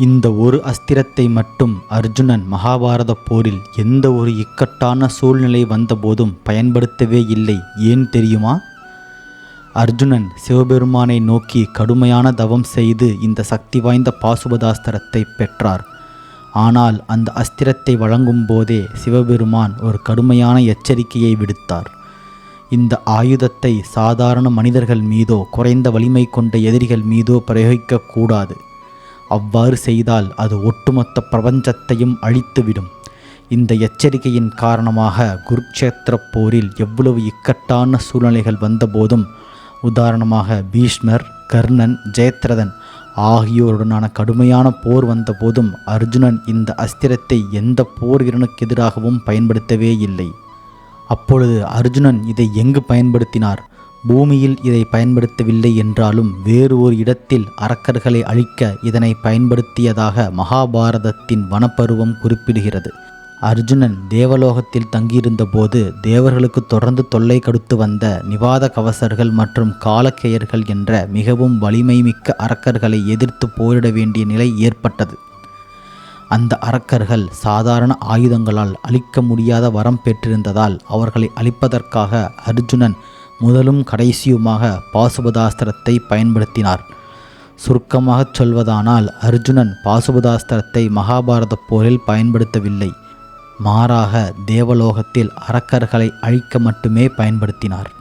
இந்த ஒரு அஸ்திரத்தை மட்டும் அர்ஜுனன் மகாபாரத போரில் எந்த ஒரு இக்கட்டான சூழ்நிலை வந்தபோதும் பயன்படுத்தவே இல்லை. ஏன் தெரியுமா? அர்ஜுனன் சிவபெருமானை நோக்கி கடுமையான தவம் செய்து இந்த சக்தி வாய்ந்த பாசுபதாஸ்திரத்தை பெற்றார். ஆனால் அந்த அஸ்திரத்தை வழங்கும் போதே சிவபெருமான் ஒரு கடுமையான எச்சரிக்கையை விடுத்தார். இந்த ஆயுதத்தை சாதாரண மனிதர்கள் மீதோ குறைந்த வலிமை கொண்ட எதிரிகள் மீதோ பிரயோகிக்கக்கூடாது. அவ்வாறு செய்தால் அது ஒட்டுமொத்த பிரபஞ்சத்தையும் அழித்துவிடும். இந்த எச்சரிக்கையின் காரணமாக குருக்ஷேத்திர போரில் எவ்வளவு இக்கட்டான சூழ்நிலைகள் வந்தபோதும், உதாரணமாக பீஷ்மர், கர்ணன், ஜெயத்ரதன் ஆகியோருடனான கடுமையான போர் வந்தபோதும் அர்ஜுனன் இந்த அஸ்திரத்தை எந்த போர் வீரனுக்கு எதிராகவும் பயன்படுத்தவே இல்லை. அப்பொழுது அர்ஜுனன் இதை எங்கு பயன்படுத்தினார்? பூமியில் இதை பயன்படுத்தவில்லை என்றாலும் வேறு ஒரு இடத்தில் அரக்கர்களை அழிக்க இதனை பயன்படுத்தியதாக மகாபாரதத்தின் வனப்பருவம் குறிப்பிடுகிறது. அர்ஜுனன் தேவலோகத்தில் தங்கியிருந்த போது தேவர்களுக்கு தொடர்ந்து தொல்லை கொடுத்து வந்த நிவாத கவசர்கள் மற்றும் காலக்கேயர்கள் என்ற மிகவும் வலிமை மிக்க அரக்கர்களை எதிர்த்து போரிட வேண்டிய நிலை ஏற்பட்டது. அந்த அரக்கர்கள் சாதாரண ஆயுதங்களால் அழிக்க முடியாத வரம் பெற்றிருந்ததால் அவர்களை அழிப்பதற்காக அர்ஜுனன் முதலும் கடைசியுமாக பாசுபதாஸ்திரத்தை பயன்படுத்தினார். சுருக்கமாக சொல்வதானால் அர்ஜுனன் பாசுபதாஸ்திரத்தை மகாபாரத போரில் பயன்படுத்தவில்லை. மாறாக தேவலோகத்தில் அரக்கர்களை அழிக்க மட்டுமே பயன்படுத்தினார்.